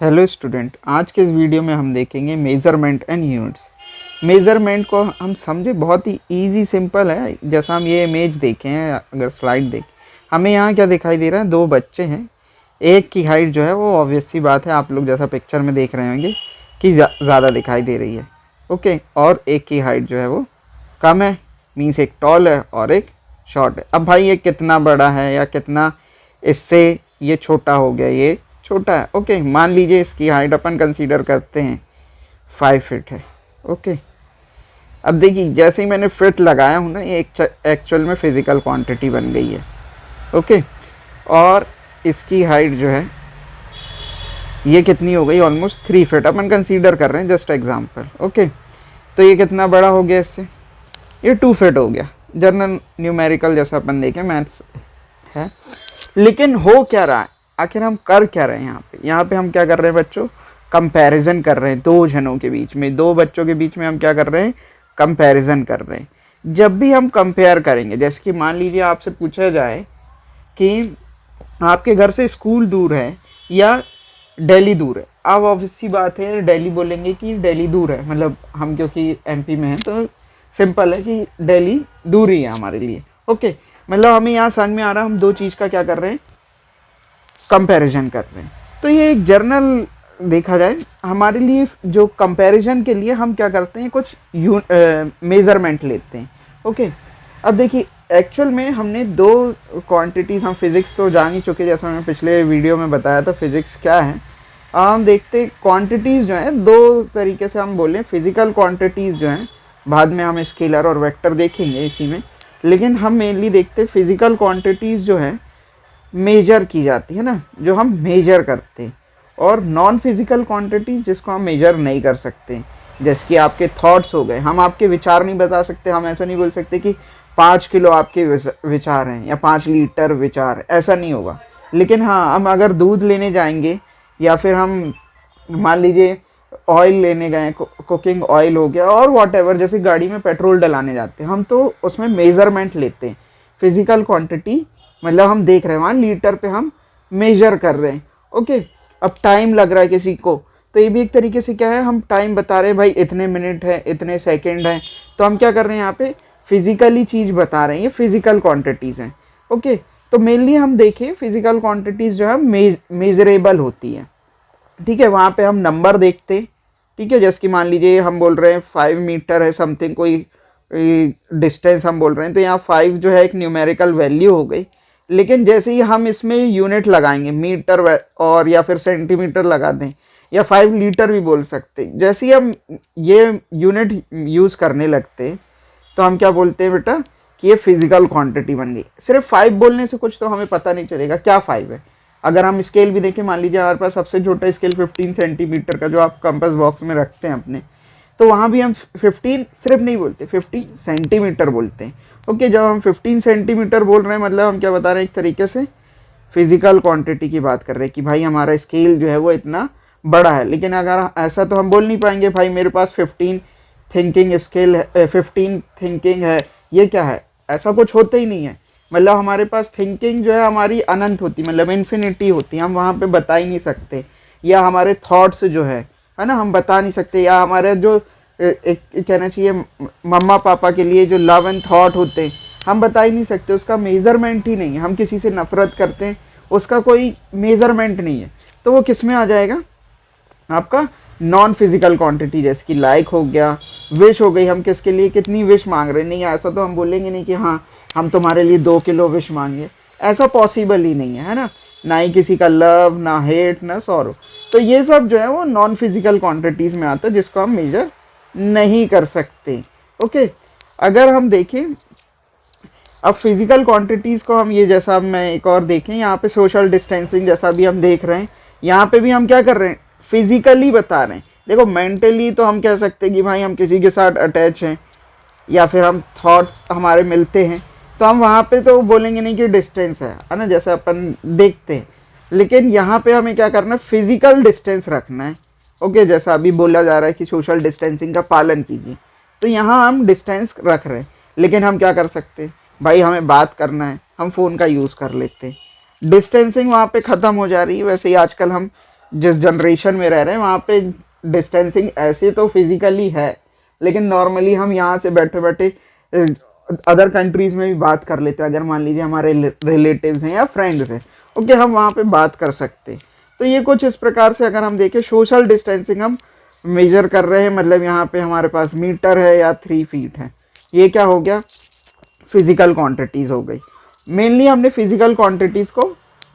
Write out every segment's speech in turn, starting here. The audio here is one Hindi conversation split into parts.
हेलो स्टूडेंट, आज के इस वीडियो में हम देखेंगे मेज़रमेंट एंड यूनिट्स। मेज़रमेंट को हम समझे बहुत ही इजी सिंपल है। जैसा हम ये इमेज देखें हैं, अगर स्लाइड देखें, हमें यहाँ क्या दिखाई दे रहा है, दो बच्चे हैं। एक की हाइट जो है वो ऑब्वियस सी बात है, आप लोग जैसा पिक्चर में देख रहे होंगे कि ज़्यादा दिखाई दे रही है। ओके, और एक की हाइट जो है वो कम है, मीन्स एक टॉल है और एक शॉर्ट है। अब भाई ये कितना बड़ा है या कितना इससे ये छोटा हो गया, ये छोटा है। ओके, मान लीजिए इसकी हाइट अपन कंसीडर करते हैं 5 फीट है। ओके, अब देखिए जैसे ही मैंने फिट लगाया हूँ ना, ये एक्चुअल में फिजिकल क्वांटिटी बन गई है। ओके, और इसकी हाइट जो है ये कितनी हो गई, ऑलमोस्ट 3 फीट अपन कंसीडर कर रहे हैं, जस्ट एग्जांपल। ओके, तो ये कितना बड़ा हो गया, इससे ये 2 फीट हो गया। जनरल न्यूमेरिकल जैसा अपन देखें, मैथ्स है। लेकिन हो क्या रहा है, आखिर हम कर क्या रहे हैं यहाँ पे हम क्या कर रहे हैं बच्चों, कंपैरिजन कर रहे हैं दो जनों के बीच में, दो बच्चों के बीच में हम क्या कर रहे हैं, कंपैरिजन कर रहे हैं। जब भी हम कंपेयर करेंगे, जैसे कि मान लीजिए आपसे पूछा जाए कि आपके घर से स्कूल दूर है या दिल्ली दूर है, अब ऑब्वियस सी बात है दिल्ली बोलेंगे कि दिल्ली दूर है, मतलब हम क्योंकि एमपी में हैं तो सिंपल है कि दिल्ली दूर ही है हमारे लिए। ओके, मतलब हमें यहाँ समझ में आ रहा है हम दो चीज़ का क्या कर रहे हैं, कंपैरिजन कर रहे हैं। तो ये एक जर्नल देखा जाए हमारे लिए, जो कंपैरिजन के लिए हम क्या करते हैं, कुछ मेज़रमेंट लेते हैं। ओके, अब देखिए एक्चुअल में हमने दो क्वांटिटीज़, हम फिज़िक्स तो जान ही चुके, जैसा मैंने पिछले वीडियो में बताया था फिज़िक्स क्या है। हम देखते क्वांटिटीज़ जो हैं दो तरीके से हम बोलें, फिज़िकल क्वांटिटीज़ जो हैं, बाद में हम स्केलर और वेक्टर देखेंगे इसी में, लेकिन हम मेनली देखते फिज़िकल क्वांटिटीज़ जो हैं मेजर की जाती है ना, जो हम मेजर करते हैं, और नॉन फिजिकल क्वांटिटीज जिसको हम मेजर नहीं कर सकते, जैसे कि आपके थॉट्स हो गए। हम आपके विचार नहीं बता सकते, हम ऐसा नहीं बोल सकते कि 5 किलो आपके विचार हैं या 5 लीटर विचार है, ऐसा नहीं होगा। लेकिन हाँ, हम अगर दूध लेने जाएंगे या फिर हम मान लीजिए ऑयल लेने गए, कुकिंग ऑयल हो गया और वॉटेवर, जैसे गाड़ी में पेट्रोल डलाने जाते हैं हम, तो उसमें मेजरमेंट लेते हैं। फिजिकल क्वांटिटी मतलब हम देख रहे हैं, वहाँ लीटर पे हम मेजर कर रहे हैं। ओके, अब टाइम लग रहा है किसी को, तो ये भी एक तरीके से क्या है, हम टाइम बता रहे हैं, भाई इतने मिनट है, इतने सेकंड है, तो हम क्या कर रहे हैं यहाँ पे, फिजिकली चीज़ बता रहे हैं, ये फिजिकल क्वांटिटीज़ हैं। ओके, तो मेनली हम देखें फिजिकल क्वांटिटीज़ जो है मेजरेबल होती है। ठीक है, वहाँ पे हम नंबर देखते, ठीक है, जैसे कि मान लीजिए हम बोल रहे हैं 5 मीटर है समथिंग, कोई डिस्टेंस हम बोल रहे हैं, तो यहाँ 5 जो है एक न्यूमेरिकल वैल्यू हो गई। लेकिन जैसे ही हम इसमें यूनिट लगाएंगे, मीटर और या फिर सेंटीमीटर लगा दें, या 5 लीटर भी बोल सकते, जैसे ही हम ये यूनिट यूज़ करने लगते तो हम क्या बोलते हैं बेटा, कि ये फिजिकल क्वांटिटी बन गई। सिर्फ 5 बोलने से कुछ तो हमें पता नहीं चलेगा क्या 5 है। अगर हम स्केल भी देखें, मान लीजिए हमारे पास सबसे छोटा स्केल 15 सेंटीमीटर का जो आप कंपास बॉक्स में रखते हैं अपने, तो वहाँ भी हम 15 सिर्फ नहीं बोलते, 15 सेंटीमीटर बोलते हैं। ओके, जब हम 15 सेंटीमीटर बोल रहे हैं, मतलब हम क्या बता रहे हैं, एक तरीके से फिजिकल क्वांटिटी की बात कर रहे हैं कि भाई हमारा स्केल जो है वो इतना बड़ा है। लेकिन अगर ऐसा तो हम बोल नहीं पाएंगे, भाई मेरे पास 15 थिंकिंग स्केल है, 15 थिंकिंग है, ये क्या है, ऐसा कुछ होता ही नहीं है। मतलब हमारे पास थिंकिंग जो है हमारी अनंत होती, मतलब इन्फिनिटी होती, हम वहाँ पे बता ही नहीं सकते। या हमारे थॉट्स जो है ना, हम बता नहीं सकते। या हमारे जो एक कहना चाहिए मम्मा पापा के लिए जो लव एंड थॉट होते हैं, हम बता ही नहीं सकते, उसका मेज़रमेंट ही नहीं है। हम किसी से नफरत करते हैं, उसका कोई मेज़रमेंट नहीं है, तो वो किस में आ जाएगा, आपका नॉन फिजिकल क्वांटिटी। जैसे कि लाइक हो गया, विश हो गई, हम किसके लिए कितनी विश मांग रहे हैं। नहीं, ऐसा तो हम बोलेंगे नहीं कि हाँ हम तुम्हारे लिए 2 किलो विश मांगे, ऐसा पॉसिबल ही नहीं है ना। ना ही किसी का लव, ना हेट, ना सॉरो। तो ये सब जो है वो नॉन फिजिकल क्वांटिटीज़ में आता है, जिसको हम मेजर नहीं कर सकते। ओके, अगर हम देखें अब फिजिकल क्वांटिटीज़ को, हम ये जैसा अब मैं एक और देखें, यहाँ पे सोशल डिस्टेंसिंग जैसा भी हम देख रहे हैं, यहाँ पे भी हम क्या कर रहे हैं, फिजिकली बता रहे हैं। देखो मेंटली तो हम कह सकते हैं कि भाई हम किसी के साथ अटैच हैं, या फिर हम थॉट्स हमारे मिलते हैं, तो हम वहाँ पे तो बोलेंगे नहीं कि डिस्टेंस है ना, जैसे अपन देखते हैं। लेकिन यहाँ पे हमें क्या करना है, फिजिकल डिस्टेंस रखना है। ओके, जैसा अभी बोला जा रहा है कि सोशल डिस्टेंसिंग का पालन कीजिए, तो यहाँ हम डिस्टेंस रख रहे हैं। लेकिन हम क्या कर सकते हैं, भाई हमें बात करना है, हम फ़ोन का यूज़ कर लेते हैं, डिस्टेंसिंग वहाँ पे ख़त्म हो जा रही है। वैसे ही आजकल हम जिस जनरेशन में रह रहे हैं वहाँ पे डिस्टेंसिंग ऐसे तो फिजिकली है, लेकिन नॉर्मली हम यहाँ से बैठे बैठे अदर कंट्रीज़ में भी बात कर लेते हैं। अगर मान लीजिए हमारे रिलेटिव्स हैं या फ्रेंड्स हैं, ओके, हम वहाँ पे बात कर सकते हैं। तो ये कुछ इस प्रकार से अगर हम देखें सोशल डिस्टेंसिंग हम मेजर कर रहे हैं, मतलब यहाँ पे हमारे पास मीटर है या 3 फीट है। ये क्या हो गया, फिजिकल क्वांटिटीज़ हो गई। मेनली हमने फिजिकल क्वांटिटीज़ को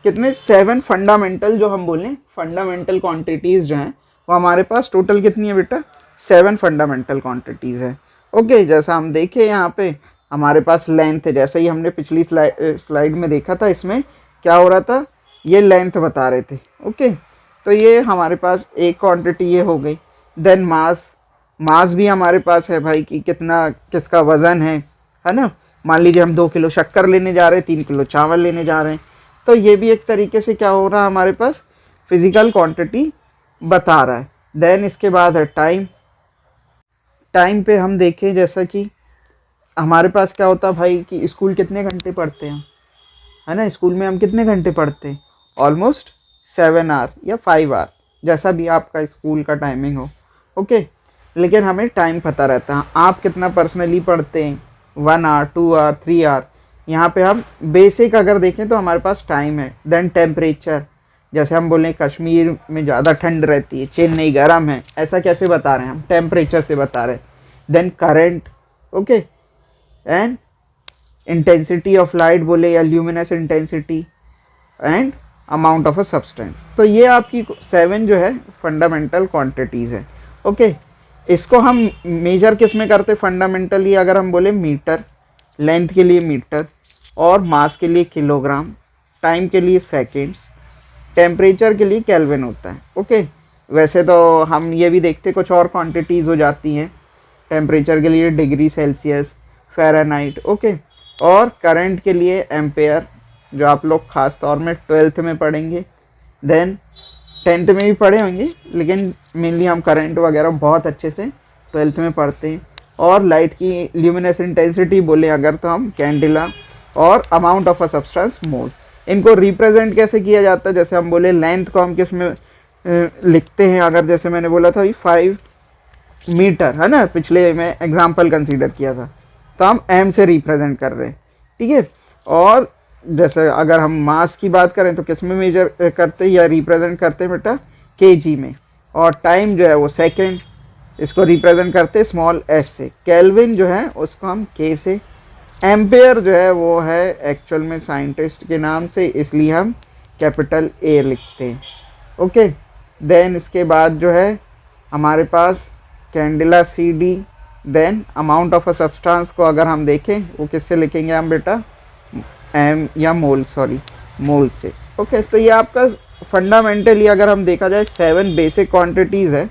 कितने 7 फंडामेंटल, जो हम बोलें फंडामेंटल क्वांटिटीज़ जो हैं वो हमारे पास टोटल कितनी है बेटा, 7 फंडामेंटल क्वांटिटीज़ है। ओके, जैसा हम देखें यहाँ पे हमारे पास लेंथ है, जैसे ही हमने पिछली स्लाइड में देखा था, इसमें क्या हो रहा था, ये लेंथ बता रहे थे। ओके, तो ये हमारे पास एक क्वांटिटी ये हो गई। देन मास भी हमारे पास है भाई कि कितना किसका वज़न है ना। मान लीजिए हम 2 किलो शक्कर लेने जा रहे हैं, 3 किलो चावल लेने जा रहे हैं, तो ये भी एक तरीके से क्या हो रहा है, हमारे पास फिजिकल क्वांटिटी बता रहा है। देन इसके बाद है टाइम पे हम देखें, जैसा कि हमारे पास क्या होता है भाई कि स्कूल कितने घंटे पढ़ते हैं, है ना, स्कूल में हम कितने घंटे पढ़ते हैं, ऑलमोस्ट 7 आवर या 5 आवर, जैसा भी आपका स्कूल का टाइमिंग हो। ओके, लेकिन हमें टाइम पता रहता है। आप कितना पर्सनली पढ़ते हैं, 1 आवर, 2 आवर, 3 आवर। यहाँ पे हम बेसिक अगर देखें तो हमारे पास टाइम है। देन टेम्परेचर, जैसे हम बोलें कश्मीर में ज़्यादा ठंड रहती है, चेन्नई गर्म है, ऐसा कैसे बता रहे हैं हम, टेम्परेचर से बता रहे हैं। Then current, okay, and intensity of light बोले या luminous intensity and amount of a substance. तो ये आपकी 7 जो है फंडामेंटल क्वांटिटीज़ है। ओके, इसको हम मेजर किस में करते, फंडामेंटली अगर हम बोले मीटर, लेंथ के लिए मीटर, और मास के लिए किलोग्राम, टाइम के लिए सेकेंड्स, टेम्परेचर के लिए केल्विन होता है। ओके, वैसे तो हम ये भी देखते कुछ और क्वांटिटीज़ हो जाती हैं, टेम्परेचर के लिए डिग्री सेल्सियस, फ़ारेनहाइट। ओके, और करंट के लिए एम्पेयर, जो आप लोग ख़ास तौर में 12th में पढ़ेंगे। देन 10th में भी पढ़े होंगे, लेकिन मेनली हम करंट वगैरह बहुत अच्छे से 12th में पढ़ते हैं। और लाइट की ल्यूमिनस इंटेंसिटी बोले अगर तो हम कैंडिला, और अमाउंट ऑफ अ सब्सटेंस मोल। इनको रिप्रेजेंट कैसे किया जाता है, जैसे हम बोले लेंथ को हम किस में लिखते हैं, अगर जैसे मैंने बोला था 5 मीटर, है ना, पिछले में एग्जाम्पल कंसीडर किया था, तो हम एम से रिप्रेजेंट कर रहे हैं, ठीक है। और जैसे अगर हम मास की बात करें तो किस में मेजर करते हैं या रिप्रेजेंट करते हैं बेटा, केजी में। और टाइम जो है वो सेकंड, इसको रिप्रेजेंट करते हैं स्मॉल एस से। केल्विन जो है उसको हम के से। एम्पेयर जो है वो है एक्चुअल में साइंटिस्ट के नाम से, इसलिए हम कैपिटल ए लिखते हैं। ओके, देन इसके बाद जो है हमारे पास कैंडिला सी डी। Then amount of a substance को अगर हम देखें वो किससे लिखेंगे हम बेटा, एम या मोल से। ओके, तो ये आपका फंडामेंटली अगर हम देखा जाए 7 बेसिक क्वांटिटीज़ है